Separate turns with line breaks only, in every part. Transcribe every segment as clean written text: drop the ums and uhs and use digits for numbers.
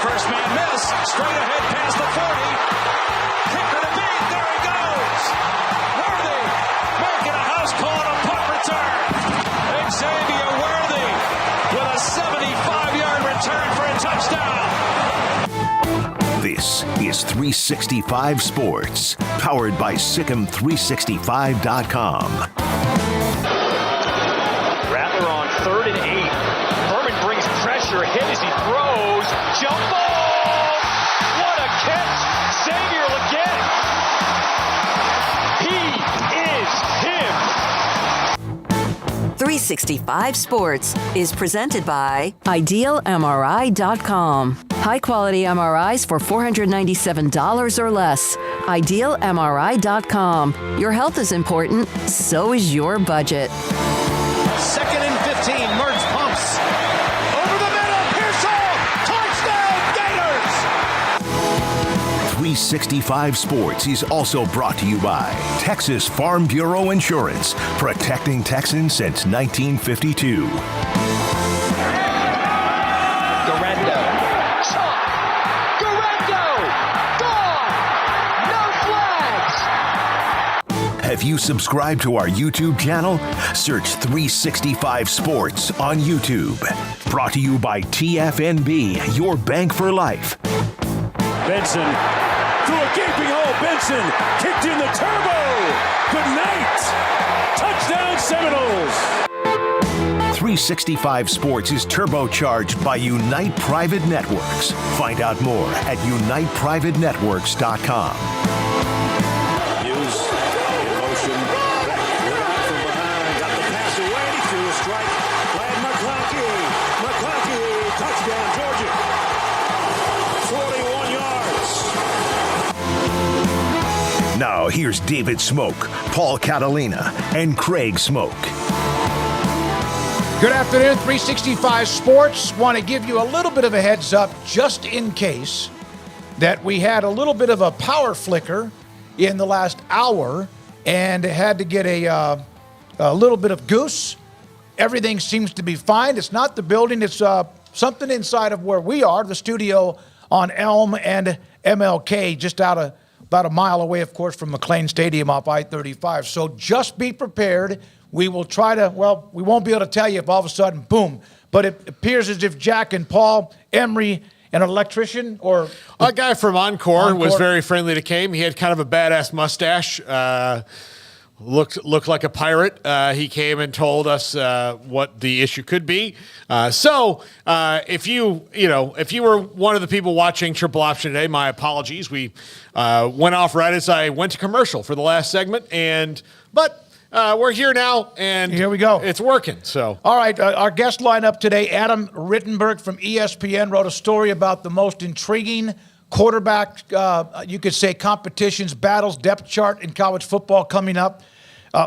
First man miss. Straight ahead past the 40. Kicker to beat. There he goes. Worthy making a house call on a punt return. Xavier Worthy with a 75-yard return for a touchdown.
This is 365 Sports, powered by Sikkim365.com.
Rattler on 3rd and 8. Furman brings pressure, hit as he throws. Jump ball! What a catch! Xavier again! He is him!
365 Sports is presented by IdealMRI.com. High-quality MRIs for $497 or less. IdealMRI.com. Your health is important, so is your budget.
2nd and 15. Mertz pumps. Over the middle. Pearsall. Touchdown Gators.
365 Sports is also brought to you by Texas Farm Bureau Insurance, protecting Texans since 1952. Have you subscribed to our YouTube channel? Search 365 Sports on YouTube. Brought to you by TFNB, your bank for life.
Benson through a gaping hole. Benson kicked in the turbo. Good night. Touchdown Seminoles.
365 Sports is turbocharged by Unite Private Networks. Find out more at uniteprivatenetworks.com. Now, here's David Smoak, Paul Catalina, and Craig Smoak.
Good afternoon, 365 Sports. Want to give you a little bit of a heads up just in case that we had a little bit of a power flicker in the last hour and had to get a little bit of goose. Everything seems to be fine. It's not the building. It's something inside of where we are, the studio on Elm and MLK, just about a mile away, of course, from McLean Stadium off I-35. So just be prepared. We will try to, we won't be able to tell you if all of a sudden, boom. But it appears as if Jack and Paul, Emery, an electrician or...
A guy from Encore was very friendly to Kame. He had kind of a badass mustache. Looked like a pirate. He came and told us what the issue could be. So if you were one of the people watching Triple Option today, my apologies. We went off right as I went to commercial for the last segment, but we're here now, and
here we go.
It's working. So
all right, our guest lineup today: Adam Rittenberg from ESPN wrote a story about the most intriguing quarterback, you could say, competitions, battles, depth chart in college football coming up.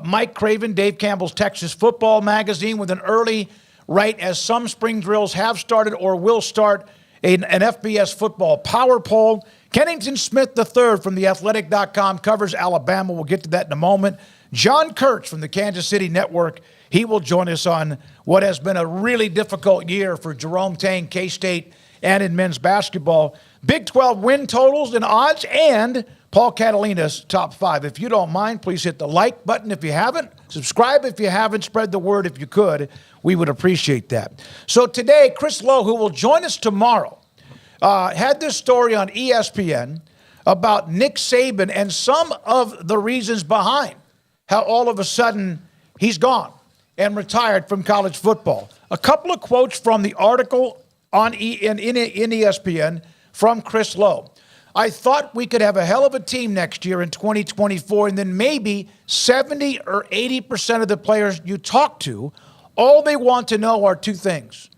Mike Craven, Dave Campbell's Texas Football Magazine, with an early write as some spring drills have started or will start an FBS football power poll. Kennington Smith III from theathletic.com covers Alabama. We'll get to that in a moment. John Kurtz from the Kansas City Network. He will join us on what has been a really difficult year for Jerome Tang, K-State, and in men's basketball. Big 12 win totals and odds, and Paul Catalina's top 5. If you don't mind, please hit the like button if you haven't. Subscribe if you haven't. Spread the word if you could. We would appreciate that. So today, Chris Lowe, who will join us tomorrow, had this story on ESPN about Nick Saban and some of the reasons behind how all of a sudden he's gone and retired from college football. A couple of quotes from the article in ESPN from Chris Lowe. I thought we could have a hell of a team next year in 2024, and then maybe 70 or 80% of the players you talk to, all they want to know are two things.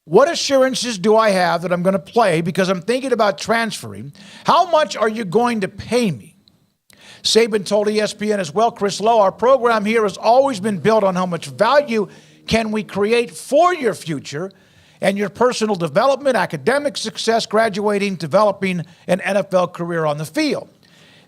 What assurances do I have that I'm going to play because I'm thinking about transferring? How much are you going to pay me? Saban told ESPN as well, Chris Lowe, our program here has always been built on how much value can we create for your future and your personal development, academic success, graduating, developing an NFL career on the field.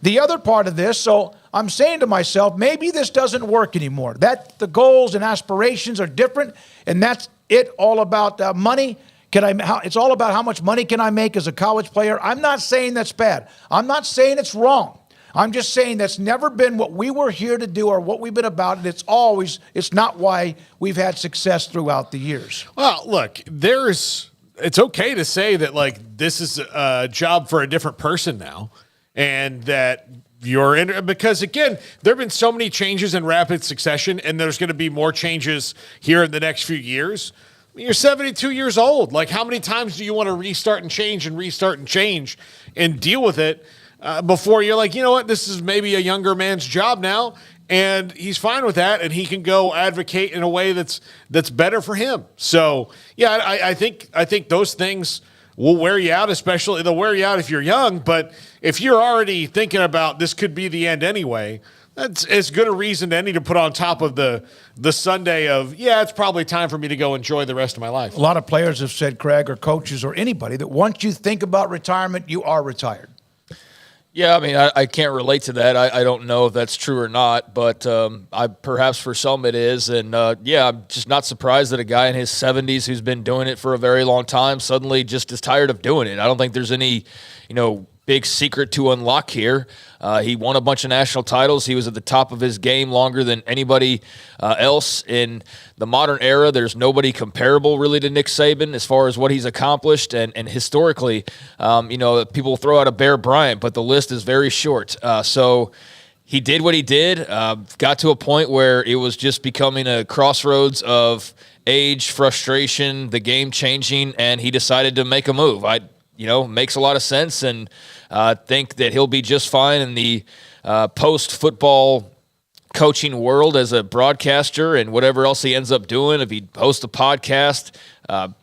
The other part of this, so I'm saying to myself, maybe this doesn't work anymore. That the goals and aspirations are different, and that's it all about money. It's all about how much money can I make as a college player. I'm not saying that's bad. I'm not saying it's wrong. I'm just saying that's never been what we were here to do or what we've been about. And it's not why we've had success throughout the years.
Well, look, it's okay to say that, like, this is a job for a different person now, and that you're in, because again, there have been so many changes in rapid succession, and there's going to be more changes here in the next few years. You're 72 years old. Like, how many times do you want to restart and change and deal with it before you're like, you know what, this is maybe a younger man's job now, and he's fine with that, and he can go advocate in a way that's better for him. So, yeah, I think those things will wear you out, especially they'll wear you out if you're young, but if you're already thinking about this could be the end anyway, that's as good a reason to any to put on top of the Sunday of, yeah, it's probably time for me to go enjoy the rest of my life.
A lot of players have said, Craig, or coaches or anybody, that once you think about retirement, you are retired.
Yeah, I mean, I can't relate to that. I don't know if that's true or not, but perhaps for some it is. And, yeah, I'm just not surprised that a guy in his 70s who's been doing it for a very long time suddenly just is tired of doing it. I don't think there's any, big secret to unlock here. He won a bunch of national titles. He was at the top of his game longer than anybody else in the modern era. There's nobody comparable really to Nick Saban as far as what he's accomplished. And historically, people throw out a Bear Bryant, but the list is very short. So he did what he did, got to a point where it was just becoming a crossroads of age, frustration, the game changing, and he decided to make a move. Makes a lot of sense, and think that he'll be just fine in the post-football coaching world as a broadcaster and whatever else he ends up doing. If he hosts a podcast,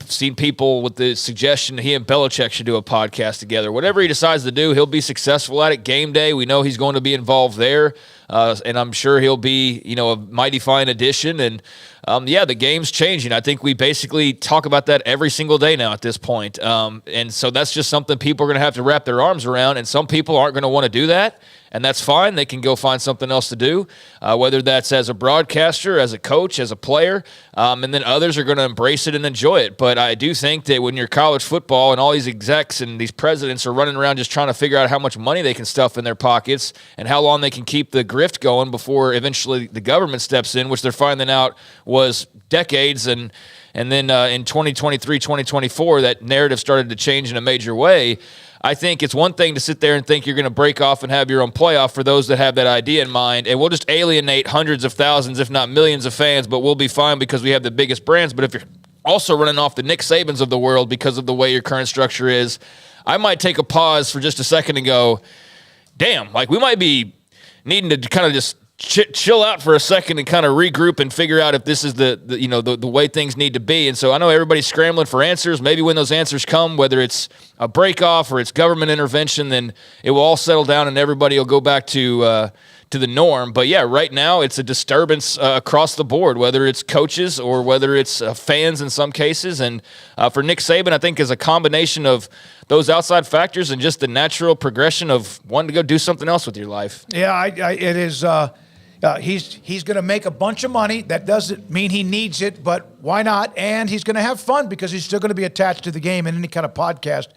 seen people with the suggestion he and Belichick should do a podcast together. Whatever he decides to do, he'll be successful at it. Game day, we know he's going to be involved there, and I'm sure he'll be, a mighty fine addition. And the game's changing. I think we basically talk about that every single day now at this point. And so that's just something people are going to have to wrap their arms around, and some people aren't going to want to do that. And that's fine. They can go find something else to do, whether that's as a broadcaster, as a coach, as a player, and then others are going to embrace it and enjoy it. But I do think that when you're college football and all these execs and these presidents are running around just trying to figure out how much money they can stuff in their pockets and how long they can keep the grift going before eventually the government steps in, which they're finding out was decades, and then in 2023, 2024, that narrative started to change in a major way. I think it's one thing to sit there and think you're going to break off and have your own playoff for those that have that idea in mind, and we'll just alienate hundreds of thousands, if not millions of fans, but we'll be fine because we have the biggest brands. But if you're also running off the Nick Sabans of the world because of the way your current structure is, I might take a pause for just a second and go, damn, like we might be needing to kind of just chill out for a second and kind of regroup and figure out if this is the way things need to be. And so I know everybody's scrambling for answers. Maybe when those answers come, whether it's a break off or it's government intervention, then it will all settle down and everybody will go back to the norm. But yeah, right now it's a disturbance across the board, whether it's coaches or whether it's fans in some cases. And for Nick Saban, I think is a combination of those outside factors and just the natural progression of wanting to go do something else with your life.
Yeah, it is. He's going to make a bunch of money. That doesn't mean he needs it, but why not? And he's going to have fun because he's still going to be attached to the game, and any kind of podcast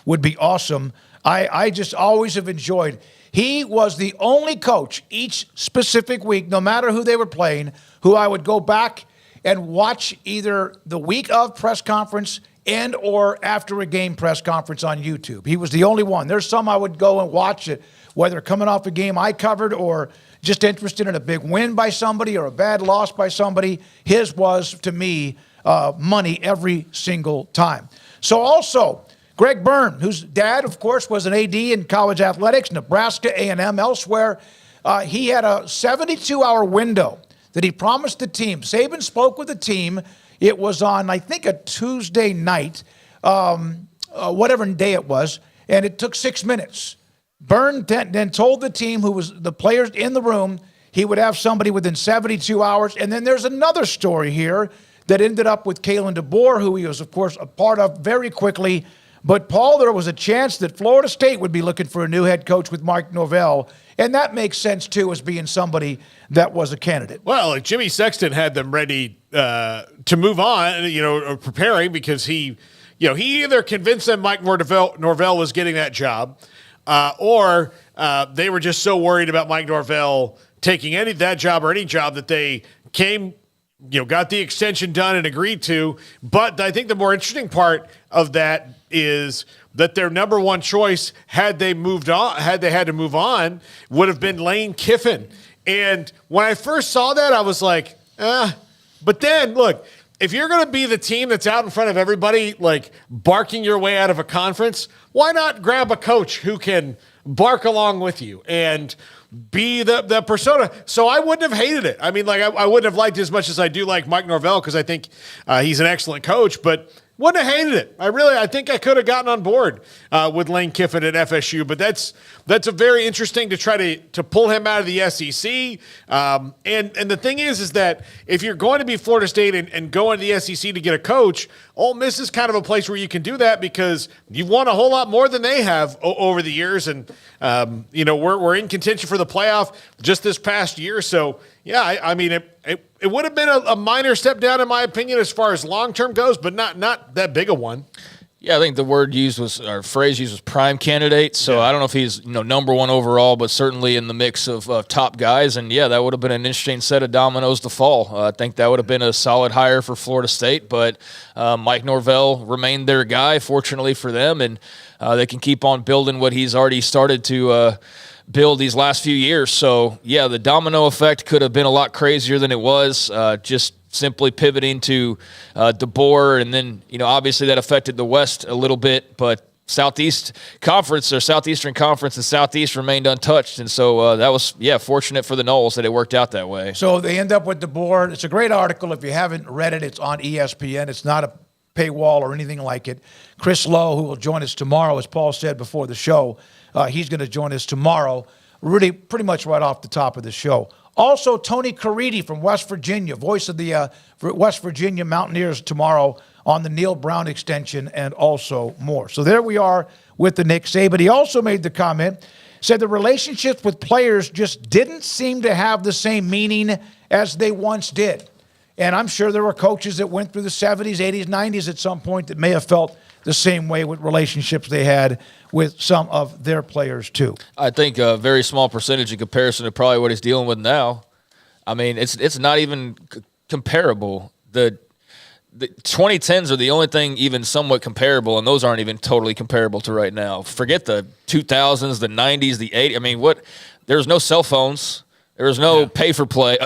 would be awesome. I just always have enjoyed. He was the only coach each specific week, no matter who they were playing, who I would go back and watch either the week of press conference and or after a game press conference on YouTube. He was the only one. There's some I would go and watch it, whether coming off a game I covered or just interested in a big win by somebody or a bad loss by somebody. His was, to me, money every single time. So also, Greg Byrne, whose dad, of course, was an AD in college athletics, Nebraska, A&M, elsewhere. He had a 72-hour window that he promised the team. Saban spoke with the team. It was on, I think, a Tuesday night, whatever day it was, and it took 6 minutes. Byrne then told the team, who was the players in the room, he would have somebody within 72 hours. And then there's another story here that ended up with Kalen DeBoer, who he was, of course, a part of very quickly. But, Paul, there was a chance that Florida State would be looking for a new head coach with Mike Norvell. And that makes sense, too, as being somebody that was a candidate.
Well, Jimmy Sexton had them ready to move on, or preparing because he he either convinced them Mike Norvell was getting that job, or they were just so worried about Mike Norvell taking that job or any job that they came, got the extension done and agreed to. But I think the more interesting part of that is that their number one choice, had they had to move on, would have been Lane Kiffin. And when I first saw that, I was like, But then, look, if you're going to be the team that's out in front of everybody, like barking your way out of a conference, why not grab a coach who can bark along with you and be the persona? So I wouldn't have hated it. I mean, like, I wouldn't have liked it as much as I do like Mike Norvell, because I think he's an excellent coach, but wouldn't have hated it. I think I could have gotten on board with Lane Kiffin at FSU, but that's a very interesting to try to pull him out of the SEC. And the thing is that if you're going to be Florida State and go into the SEC to get a coach, Ole Miss is kind of a place where you can do that, because you've won a whole lot more than they have over the years. And, we're in contention for the playoff just this past year. So, yeah, I mean, it would have been a minor step down, in my opinion, as far as long-term goes, but not that big a one.
Yeah, I think the phrase used was prime candidate. So I don't know if he's number one overall, but certainly in the mix of top guys. And yeah, that would have been an interesting set of dominoes to fall. I think that would have been a solid hire for Florida State. But Mike Norvell remained their guy, fortunately for them, and they can keep on building what he's already started to build these last few years. So yeah, the domino effect could have been a lot crazier than it was. Just simply pivoting to DeBoer, and then obviously that affected the West a little bit, but Southeastern Conference and Southeast remained untouched, and so that was fortunate for the Noles that it worked out that way.
So they end up with DeBoer. It's a great article. If you haven't read it, it's on ESPN. It's not a paywall or anything like it. Chris Lowe, who will join us tomorrow, as Paul said before the show, he's going to join us tomorrow, really pretty much right off the top of the show. Also, Tony Caridi from West Virginia, voice of the West Virginia Mountaineers tomorrow on the Neil Brown extension, and also more. So there we are with the Nick Saban. He also made the comment, said the relationships with players just didn't seem to have the same meaning as they once did. And I'm sure there were coaches that went through the 70s, 80s, 90s at some point that may have felt the same way with relationships they had with some of their players too.
I think a very small percentage in comparison to probably what he's dealing with now. I mean, it's not even comparable. The 2010s are the only thing even somewhat comparable, and those aren't even totally comparable to right now. Forget the 2000s, the 90s, the 80s. I mean, there was no cell phones. There was no pay-for-play,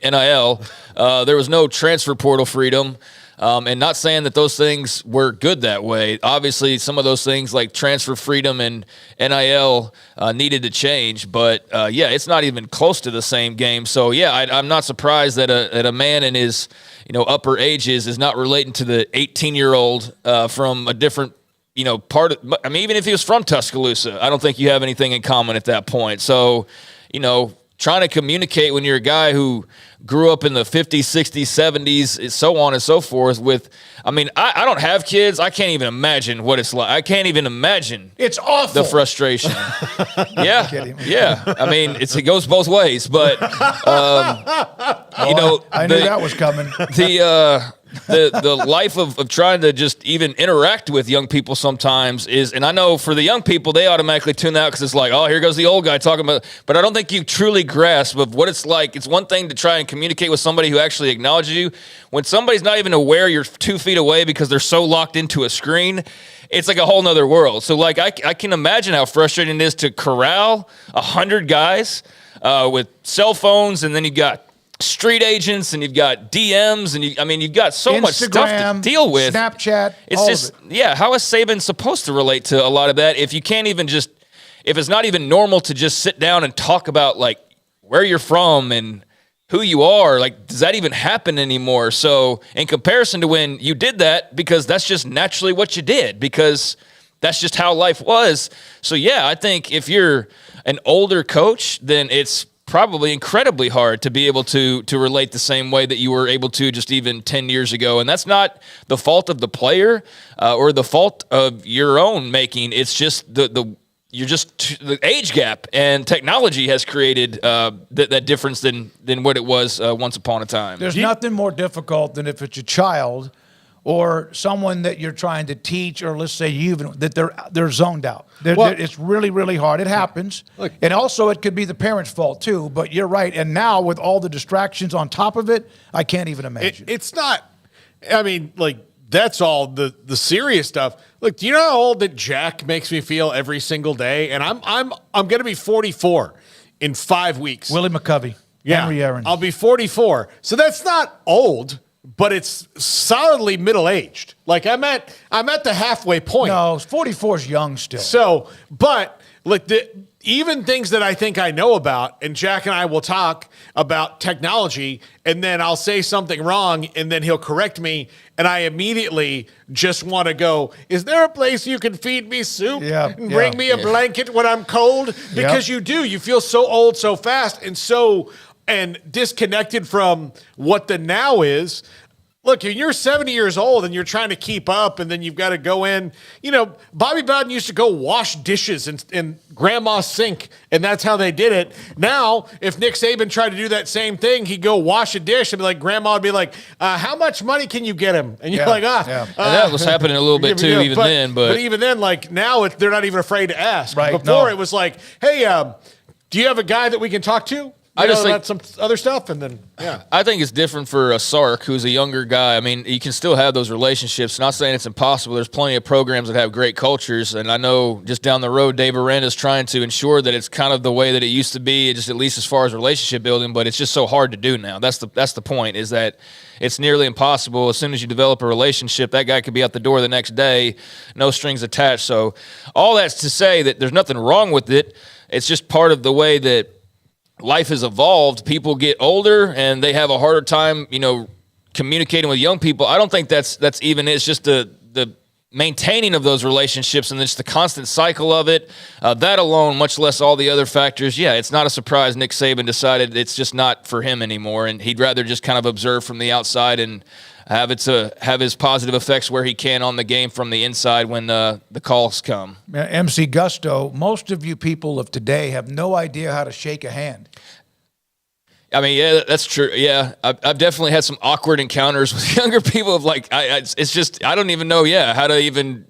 NIL. There was no transfer portal freedom. And not saying that those things were good that way. Obviously, some of those things like transfer freedom and NIL needed to change. But, it's not even close to the same game. So, I'm not surprised that a man in his upper ages is not relating to the 18-year-old from a different part of – I mean, even if he was from Tuscaloosa, I don't think you have anything in common at that point. So, trying to communicate when you're a guy who grew up in the 50s, 60s, 70s, so on and so forth I don't have kids. I can't even imagine what it's like. I can't even imagine.
It's awful.
The frustration. Yeah. I mean, it goes both ways, but,
I knew that was coming.
The life of trying to just even interact with young people sometimes is, and I know for the young people, they automatically tune out because it's like, oh, here goes the old guy talking about, but I don't think you truly grasp of what it's like. It's one thing to try and communicate with somebody who actually acknowledges you. When somebody's not even aware you're 2 feet away because they're so locked into a screen, it's like a whole nother world. So like, I can imagine how frustrating it is to corral 100 guys with cell phones, and then you got street agents, and you've got DMs, and you've got so much stuff to deal with.
Snapchat,
it's just, how is Saban supposed to relate to a lot of that if you can't even if it's not even normal to just sit down and talk about like where you're from and who you are? Like, does that even happen anymore? So in comparison to when you did that, because that's just naturally what you did, because that's just how life was. So I think if you're an older coach, then it's probably incredibly hard to be able to relate the same way that you were able to just even 10 years ago. And that's not the fault of the player or the fault of your own making. It's just the age gap, and technology has created that difference than what it was once upon a time.
There's nothing more difficult than if it's a child or someone that you're trying to teach, or let's say that they're zoned out. It's really, really hard. It happens.
Look,
and also it could be the parents' fault too, but you're right. And now with all the distractions on top of it, I can't even imagine.
It's not, I mean, like, that's all the serious stuff. Look, do you know how old that Jack makes me feel every single day? And I'm going to be 44 in 5 weeks.
Willie McCovey.
Yeah,
Henry Aaron.
I'll be 44. So that's not old, but it's solidly middle-aged. Like, I'm at the halfway point.
No, 44 is young still.
So, but like even things that I think I know about, and Jack and I will talk about technology, and then I'll say something wrong, and then he'll correct me, and I immediately just want to go, is there a place you can feed me soup and bring me a blanket when I'm cold? Because you do. You feel so old so fast and disconnected from what the now is. Look, when you're 70 years old and you're trying to keep up, and then you've got to go in. You know, Bobby Bowden used to go wash dishes in grandma's sink, and that's how they did it. Now, if Nick Saban tried to do that same thing, he'd go wash a dish, and be like, grandma would be like, how much money can you get him? And you're like,
and that was happening a little bit too,
but even then, like, now they're not even afraid to ask.
Right,
Before it was like, hey, do you have a guy that we can talk to? I just think some other stuff, and then
I think it's different for a Sark, who's a younger guy. I mean, you can still have those relationships. Not saying it's impossible. There's plenty of programs that have great cultures, and I know just down the road, Dave Aranda's trying to ensure that it's kind of the way that it used to be, just at least as far as relationship building. But it's just so hard to do now. That's the point. Is that it's nearly impossible. As soon as you develop a relationship, that guy could be out the door the next day, no strings attached. So all that's to say that there's nothing wrong with it. It's just part of the way that life has evolved. People get older and they have a harder time, communicating with young people. I don't think that's even it. It's just the maintaining of those relationships and just the constant cycle of it. That alone, much less all the other factors. Yeah, it's not a surprise Nick Saban decided it's just not for him anymore, and he'd rather just kind of observe from the outside and have his positive effects where he can on the game from the inside when the calls come.
MC Gusto, most of you people of today have no idea how to shake a hand.
I mean, yeah, that's true. Yeah, I've definitely had some awkward encounters with younger people. Of like, it's just I don't even know. Yeah, how to even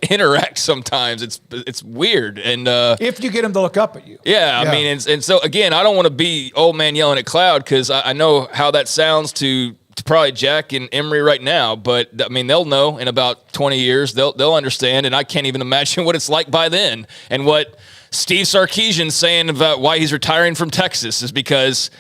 interact sometimes. It's weird. And
if you get them to look up at you.
Yeah, I mean, and so again, I don't want to be old man yelling at cloud, because I know how that sounds to probably Jack and Emery right now, but I mean, they'll know in about 20 years, they'll understand, and I can't even imagine what it's like by then. And what Steve Sarkisian's saying about why he's retiring from Texas is because,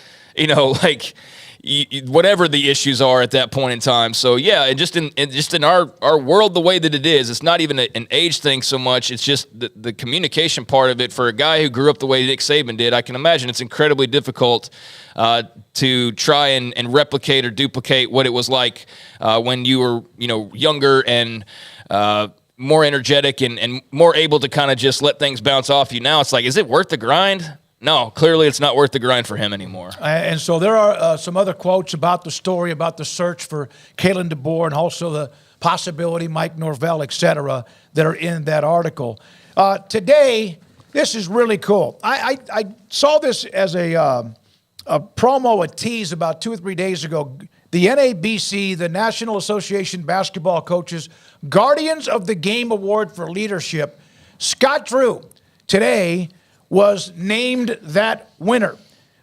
whatever the issues are at that point in time. So yeah, and just in our world, the way that it is, it's not even an age thing so much. It's just the communication part of it. For a guy who grew up the way Nick Saban did, I can imagine it's incredibly difficult to try and replicate or duplicate what it was like when you were younger and more energetic and more able to kind of just let things bounce off you. Now it's like, is it worth the grind? No, clearly it's not worth the grind for him anymore.
And so there are some other quotes about the story, about the search for Kalen DeBoer, and also the possibility Mike Norvell, et cetera, that are in that article. Today, this is really cool. I saw this as a promo, a tease about 2 or 3 days ago. The NABC, the National Association Basketball Coaches Guardians of the Game Award for Leadership, Scott Drew, today was named that winner.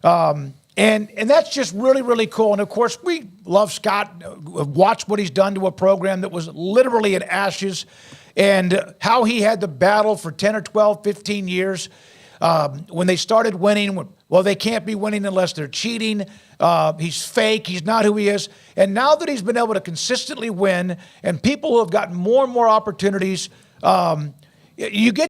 And that's just really, really cool. And, of course, we love Scott, watched what he's done to a program that was literally in ashes, and how he had to battle for 10 or 12, 15 years. When they started winning, well, they can't be winning unless they're cheating. He's fake. He's not who he is. And now that he's been able to consistently win, and people who have gotten more and more opportunities, you get